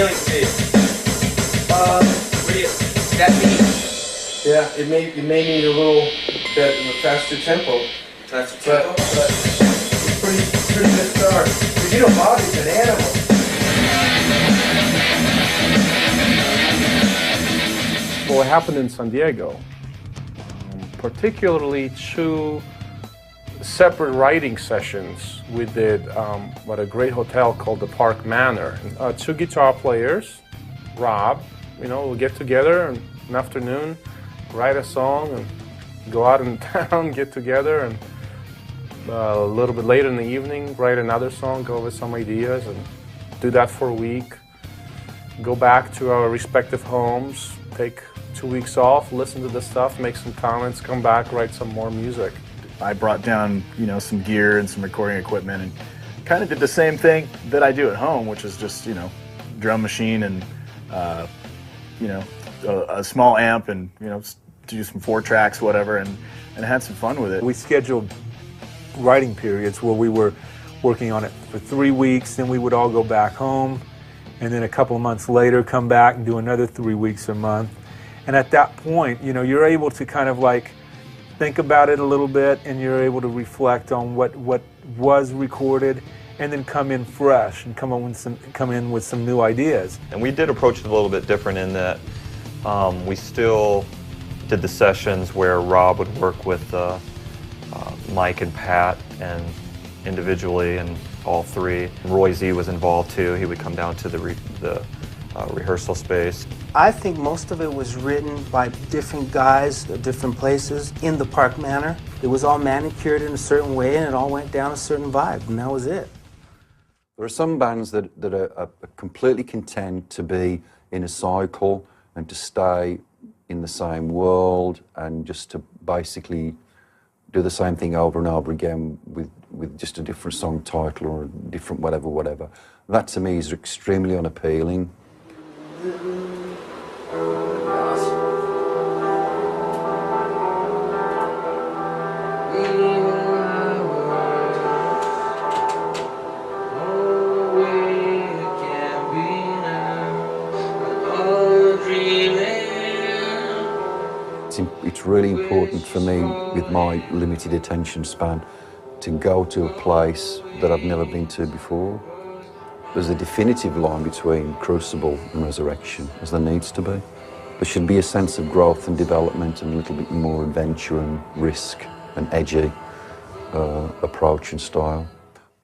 feeling to you? What that mean? Yeah, it may need a little bit of a faster tempo. Faster tempo? But it's pretty good start. Because you know Bobby's an animal. Well, what happened in San Diego, particularly two separate writing sessions we did at a great hotel called the Park Manor. Two guitar players, Rob, we'll get together in an afternoon, write a song and go out in town, get together, and a little bit later in the evening, write another song, go over some ideas, and do that for a week. Go back to our respective homes, take 2 weeks off, listen to the stuff, make some comments, come back, write some more music. I brought down, some gear and some recording equipment and kind of did the same thing that I do at home, which is just, drum machine and, a small amp and, do some 4 tracks, whatever, and had some fun with it. We scheduled writing periods where we were working on it for 3 weeks, then we would all go back home, and then a couple of months later come back and do another 3 weeks a month. And at that point, you're able to kind of think about it a little bit, and you're able to reflect on what was recorded, and then come in fresh and come in with some new ideas. And we did approach it a little bit different in that we still did the sessions where Rob would work with Mike and Pat and individually, and all three. Roy Z was involved too. He would come down to the rehearsal space. I think most of it was written by different guys at different places in the Park Manor. It was all manicured in a certain way, and it all went down a certain vibe, and that was it. There are some bands that are completely content to be in a cycle and to stay in the same world and just to basically do the same thing over and over again with just a different song title or a different whatever. That to me is extremely unappealing. It's really important for me, with my limited attention span, to go to a place that I've never been to before. There's a definitive line between Crucible and Resurrection, as there needs to be. There should be a sense of growth and development and a little bit more adventure and risk and edgy approach and style.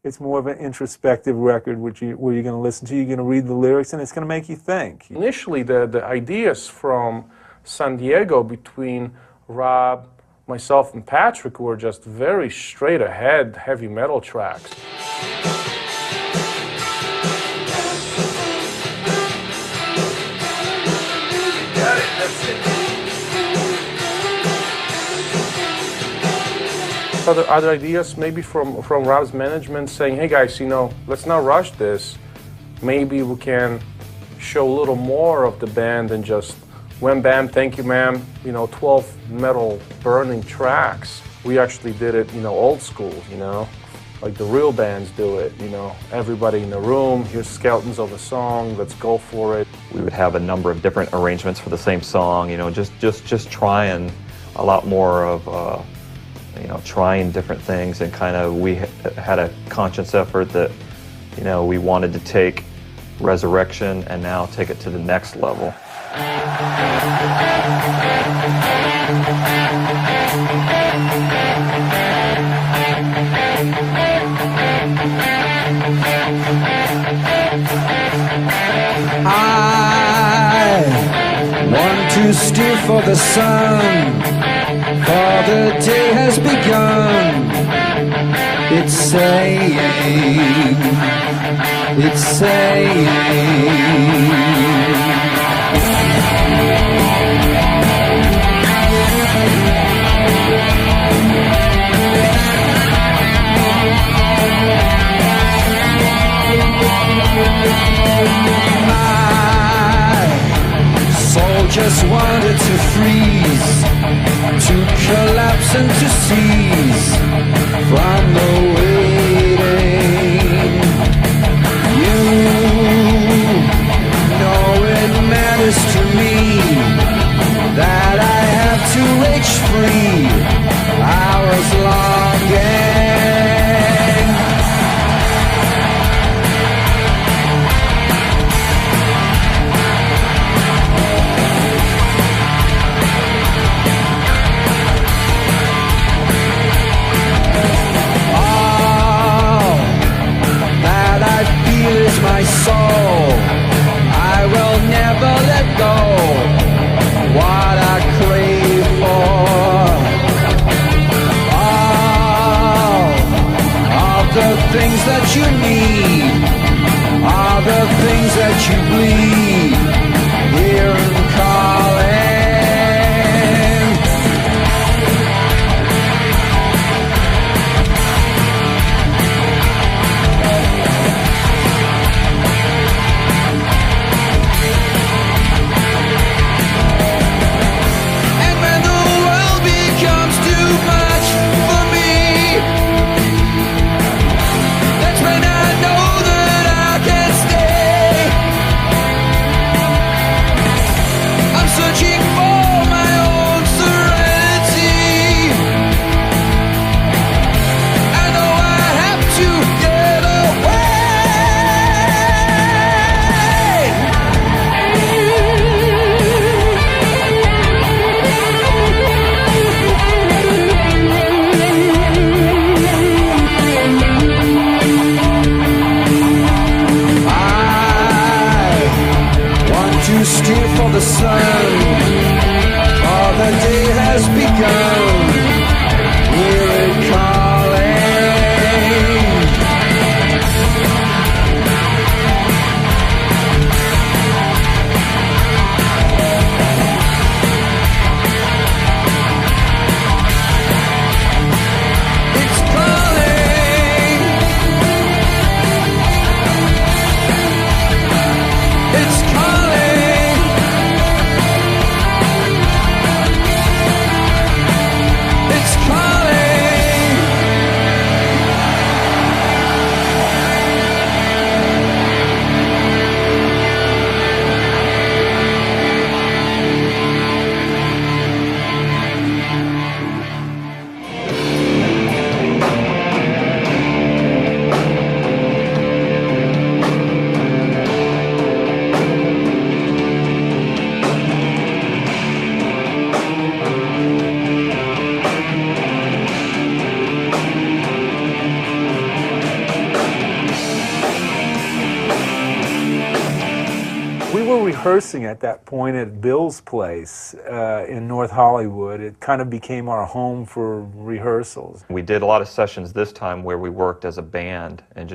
It's more of an introspective record where you're going to listen to, you're going to read the lyrics, and it's going to make you think. Initially, the ideas from San Diego between Rob, myself, and Patrick were just very straight ahead heavy metal tracks. Other ideas maybe from Rob's management saying, hey guys, let's not rush this. Maybe we can show a little more of the band than just Wham Bam, Thank You Ma'am, 12 metal burning tracks. We actually did it, old school, like the real bands do it, everybody in the room, here's skeletons of a song, let's go for it. We would have a number of different arrangements for the same song, just trying a lot more of, trying different things, and we had a conscious effort that, we wanted to take Resurrection and now take it to the next level. I want to steer for the sun, for the day has begun. It's saying, just wanted to freeze, to collapse and to seize from the waiting. You free. I was longing. All that I feel is my soul. I will never let go. What I crave for. All the things that you need are the things that you bleed. Hear 'em calling. And when the world becomes too much for me, that's when I know that I can stay. I'm searching for my own serenity. I know I have to get away. I want to steer for the sun, for the day has begun. Hear it calling. It's calling. It's calling. It's calling. We were rehearsing at that point at Bill's place in North Hollywood. It kind of became our home for rehearsals. We did a lot of sessions this time where we worked as a band and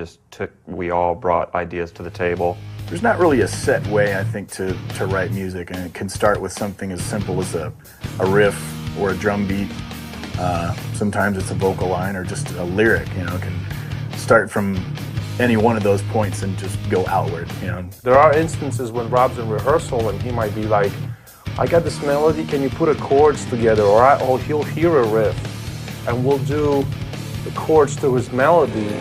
we all brought ideas to the table. There's not really a set way, I think, to write music, and it can start with something as simple as a riff or a drum beat. Sometimes it's a vocal line or just a lyric, you know. It can start from any one of those points and just go outward, you know. There are instances when Rob's in rehearsal and he might be like, I got this melody, can you put the chords together? Or he'll hear a riff and we'll do the chords to his melody.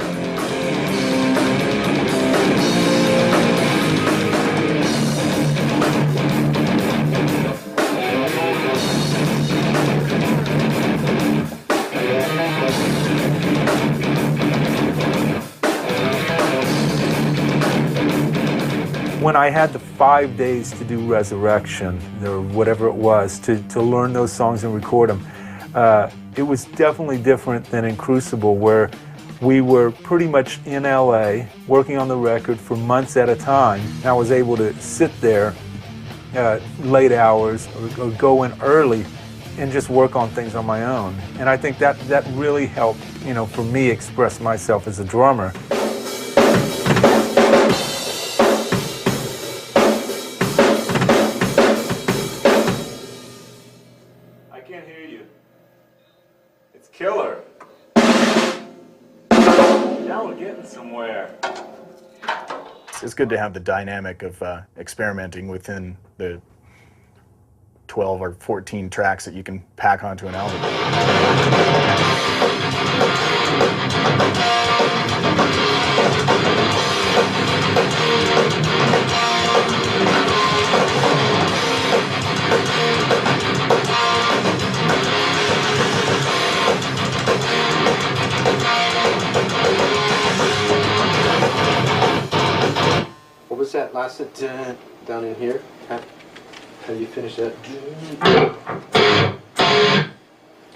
When I had the 5 days to do Resurrection, or whatever it was, to learn those songs and record them, it was definitely different than in Crucible, where we were pretty much in LA, working on the record for months at a time. And I was able to sit there late hours or go in early and just work on things on my own. And I think that really helped, you know, for me express myself as a drummer. I can't hear you. It's killer. Now we're getting somewhere. It's good to have the dynamic of experimenting within the 12 or 14 tracks that you can pack onto an album. that last down in here. How do you finish that?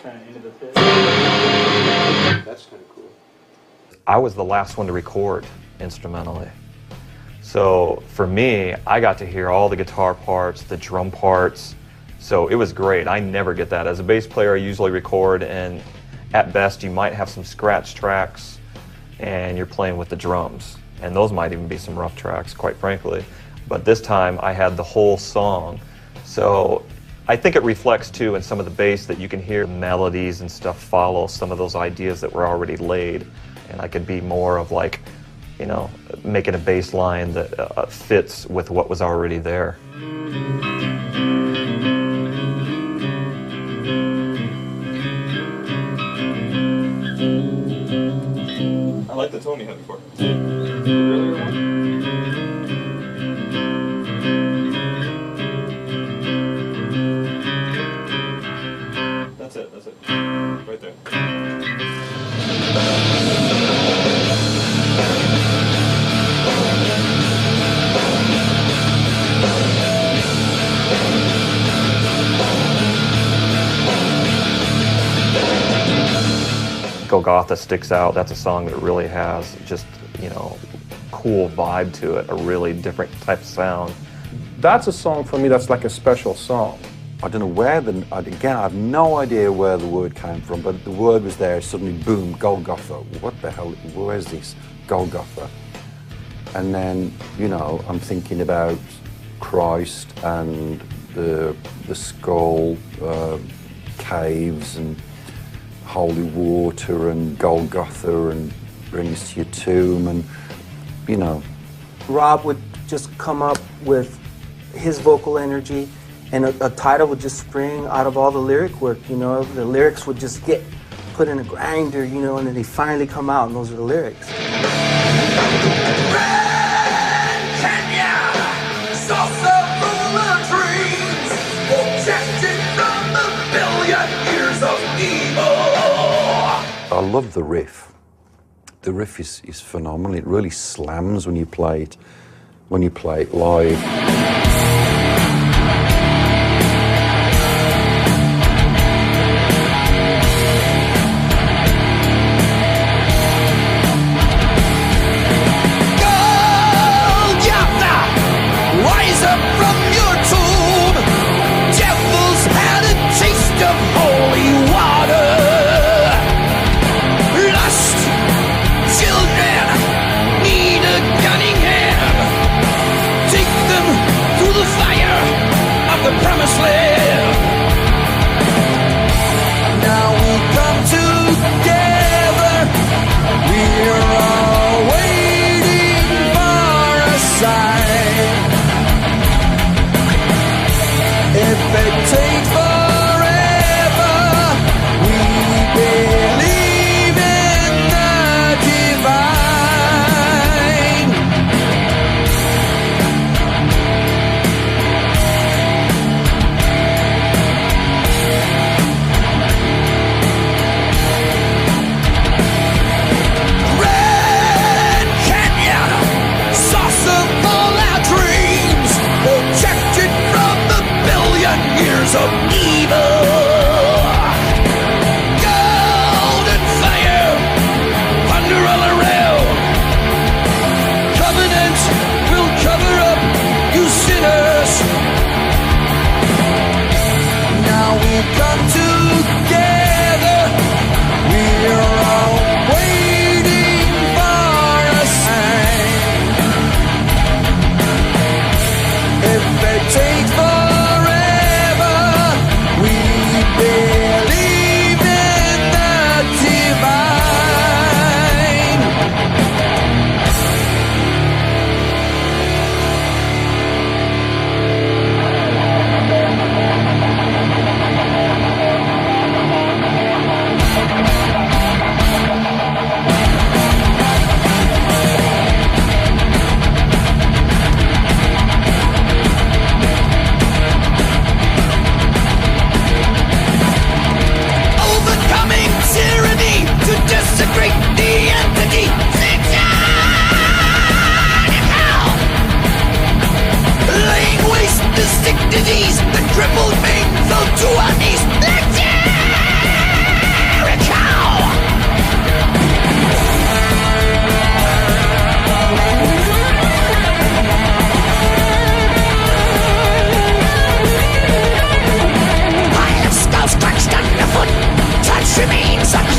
Kind of into the pit. That's kind of cool. I was the last one to record instrumentally. So for me, I got to hear all the guitar parts, the drum parts. So it was great. I never get that. As a bass player, I usually record, and at best you might have some scratch tracks and you're playing with the drums. And those might even be some rough tracks, quite frankly. But this time I had the whole song. So I think it reflects too in some of the bass that you can hear melodies and stuff follow some of those ideas that were already laid. And I could be more of like, you know, making a bass line that fits with what was already there. I like the tone you had before. That's it, right there. Golgotha sticks out. That's a song that really has just, you know, cool vibe to it, a really different type of sound. That's a song for me that's like a special song. I don't know where again, I have no idea where the word came from, but the word was there, suddenly boom, Golgotha. What the hell, where's this Golgotha? And then, you know, I'm thinking about Christ and the skull, caves and holy water and Golgotha and bring us to your tomb, and, you know. Rob would just come up with his vocal energy, and a title would just spring out of all the lyric work, you know. The lyrics would just get put in a grinder, you know, and then they finally come out, and those are the lyrics. I love the riff. The riff is phenomenal. It really slams when you play it live. Rise up from your tomb. Devils had a taste of holy water. Lost children need a gunning hand. Take them through the fire of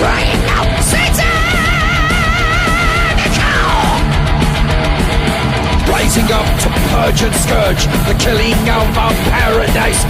crying out, satanical, rising up to purge and scourge the killing of our paradise.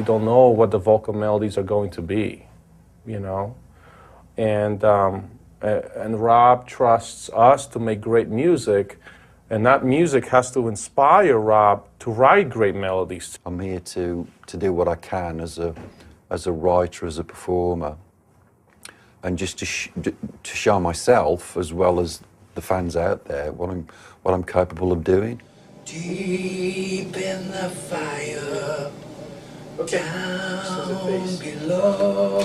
Don't know what the vocal melodies are going to be, you know, and Rob trusts us to make great music, and that music has to inspire Rob to write great melodies. I'm here to do what I can as a writer, as a performer, and just to show myself as well as the fans out there what I'm capable of doing. Deep in the fire. Down below,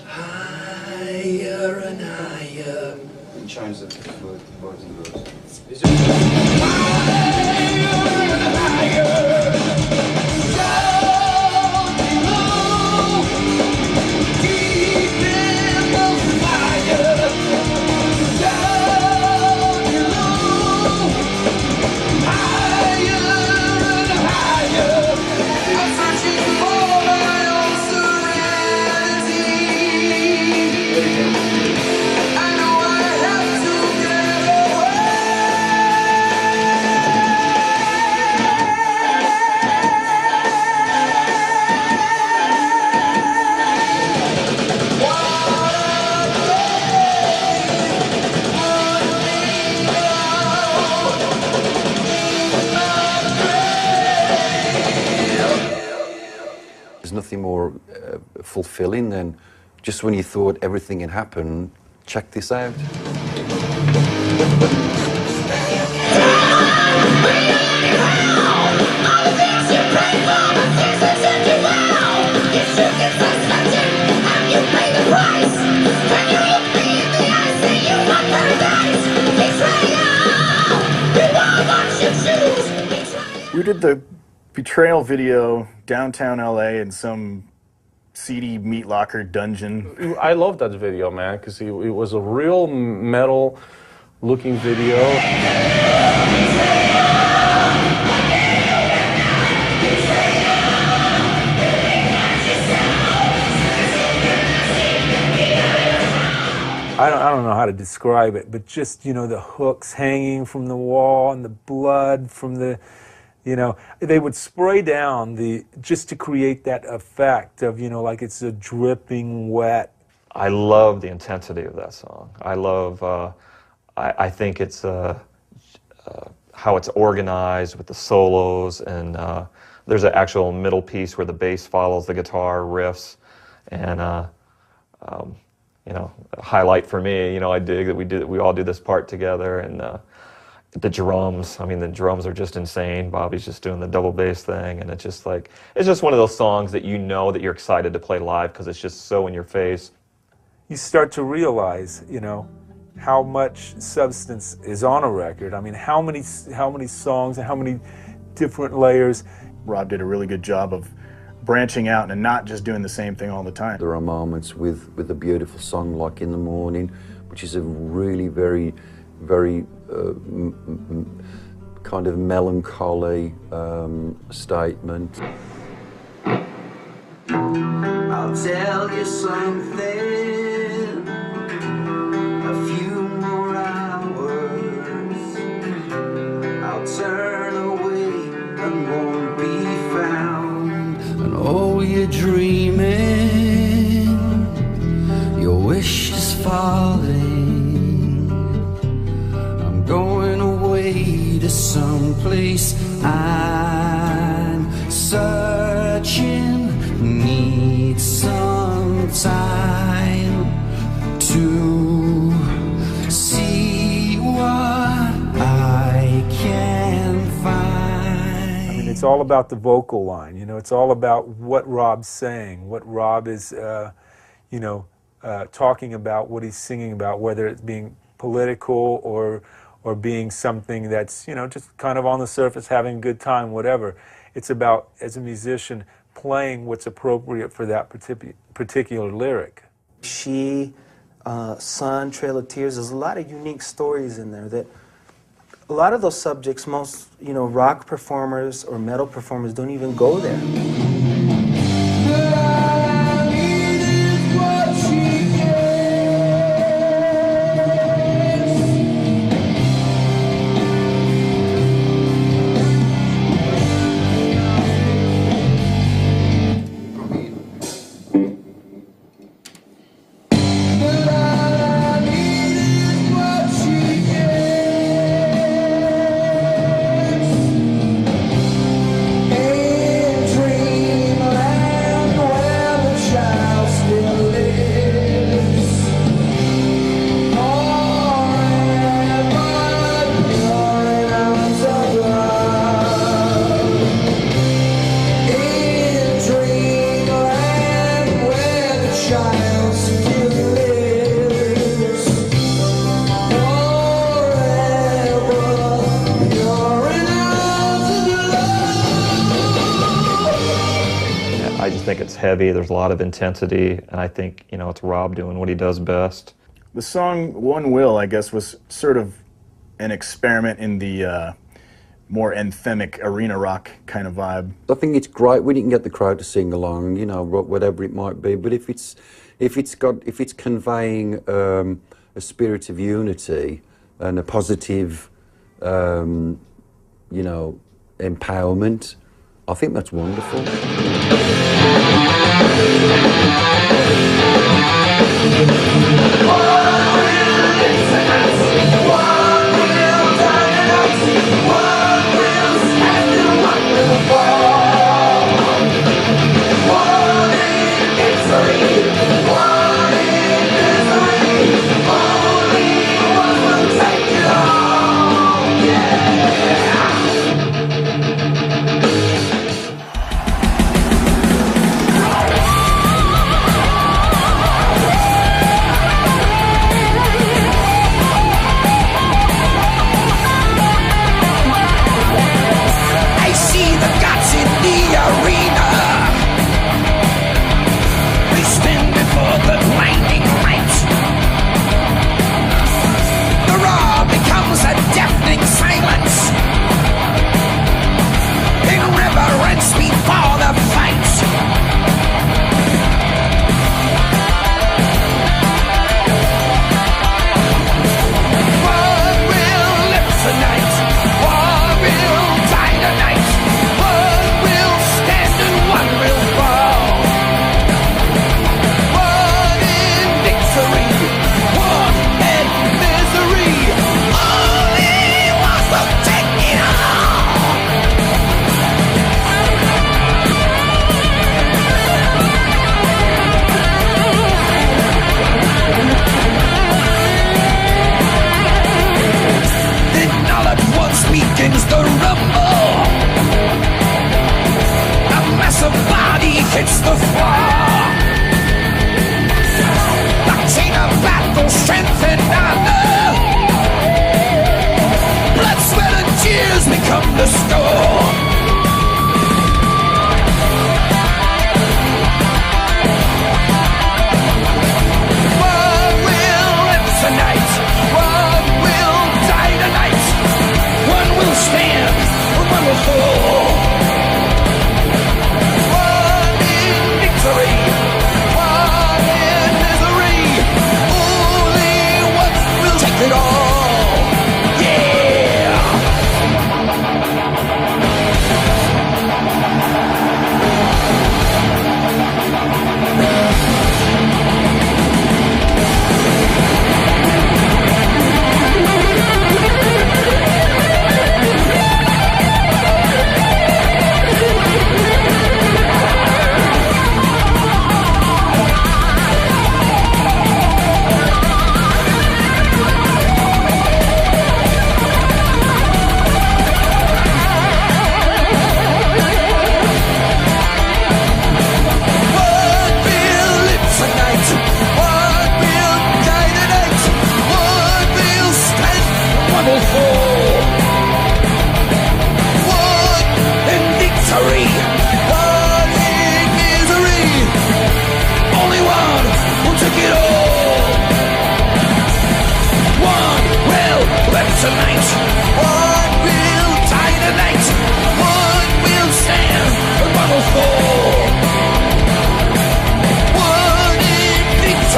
higher and higher. And change the words and verse. There's nothing more fulfilling than just when you thought everything had happened, check this out. We did the Betrayal video downtown LA in some seedy meat locker dungeon. I love that video, man, because it was a real metal looking video. I don't know how to describe it, but just, you know, the hooks hanging from the wall and the blood from the, you know, they would spray down just to create that effect of, you know, like it's a dripping wet. I love the intensity of that song. I love, I think it's how it's organized with the solos, and there's an actual middle piece where the bass follows the guitar riffs, and you know, a highlight for me, you know, I dig that we all do this part together, and the drums, I mean, the drums are just insane. Bobby's just doing the double bass thing, and it's just like, it's just one of those songs that you know that you're excited to play live because it's just so in your face. You start to realize, you know, how much substance is on a record. I mean, how many songs and how many different layers. Rob did a really good job of branching out and not just doing the same thing all the time. There are moments with a beautiful song like In the Morning, which is a really very kind of melancholy statement. I'll tell you something, place. I'm searching, need some time to see what I can find. I mean, it's all about the vocal line, you know, it's all about what Rob's saying, what Rob is, talking about, what he's singing about, whether it's being political or being something that's, you know, just kind of on the surface, having a good time, whatever. It's about, as a musician, playing what's appropriate for that particular lyric. She, Sun, Trail of Tears, there's a lot of unique stories in there that a lot of those subjects, most, rock performers or metal performers don't even go there. I just think it's heavy, there's a lot of intensity, and I think, it's Rob doing what he does best. The song One Will, I guess, was sort of an experiment in the more anthemic arena rock kind of vibe. I think it's great when you can get the crowd to sing along, whatever it might be. But if it's conveying a spirit of unity and a positive, empowerment, I think that's wonderful.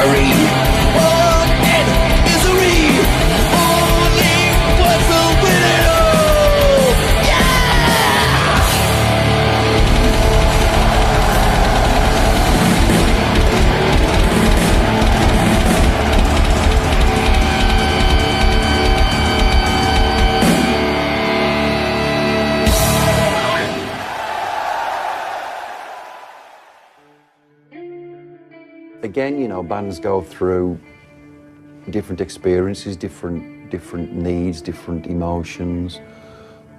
misery. War and misery. Only was the winner. Again, you know, bands go through different experiences, different needs, different emotions.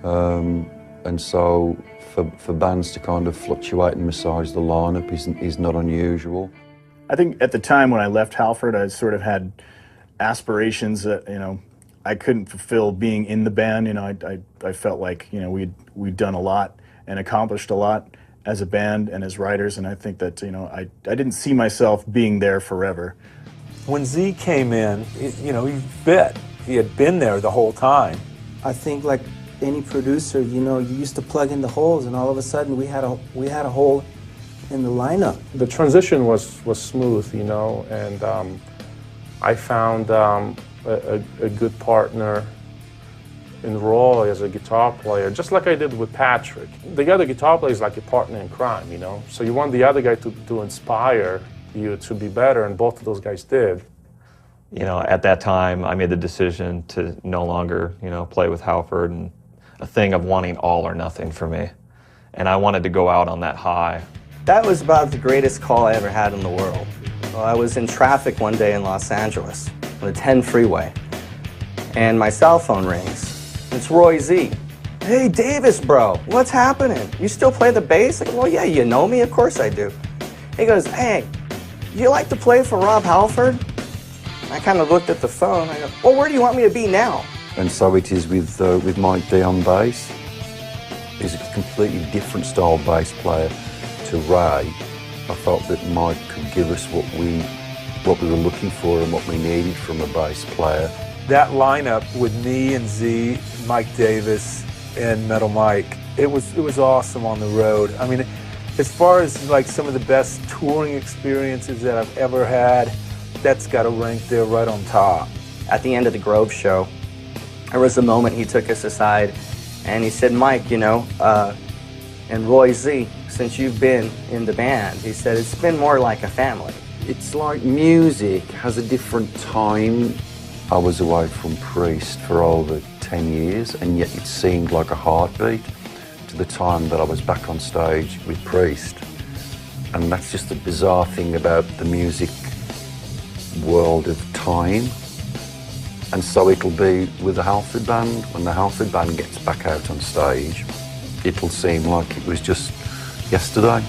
And so for bands to kind of fluctuate and massage the lineup is not unusual. I think at the time when I left Halford, I sort of had aspirations that, you know, I couldn't fulfill being in the band. You know, I felt like, you know, we'd done a lot and accomplished a lot as a band and as writers, and I think that, you know, I didn't see myself being there forever. When Z came in, you know, he fit. He had been there the whole time. I think like any producer, you know, you used to plug in the holes, and all of a sudden we had a hole in the lineup. The transition was smooth, you know, and I found a good partner in Roy as a guitar player, just like I did with Patrick. The other guitar player is like a partner in crime, you know? So you want the other guy to inspire you to be better, and both of those guys did. You know, at that time, I made the decision to no longer, you know, play with Halford, and a thing of wanting all or nothing for me. And I wanted to go out on that high. That was about the greatest call I ever had in the world. Well, I was in traffic one day in Los Angeles on the 10 freeway, and my cell phone rings. It's Roy Z. Hey, Davis, bro, what's happening? You still play the bass? I go, well, yeah, you know me? Of course I do. He goes, hey, you like to play for Rob Halford? I kind of looked at the phone. I go, well, where do you want me to be now? And so it is with Mike D on bass. He's a completely different style bass player to Ray. I felt that Mike could give us what we were looking for and what we needed from a bass player. That lineup with me and Z, Mike Davis, and Metal Mike, it was awesome on the road. I mean, as far as like some of the best touring experiences that I've ever had, that's got to rank there right on top. At the end of the Grove show, there was a moment he took us aside and he said, Mike, you know, and Roy Z, since you've been in the band, he said, it's been more like a family. It's like music has a different time. I was away from Priest for over 10 years, and yet it seemed like a heartbeat to the time that I was back on stage with Priest. And that's just the bizarre thing about the music world of time. And so it'll be with the Halford band. When the Halford band gets back out on stage, it'll seem like it was just yesterday.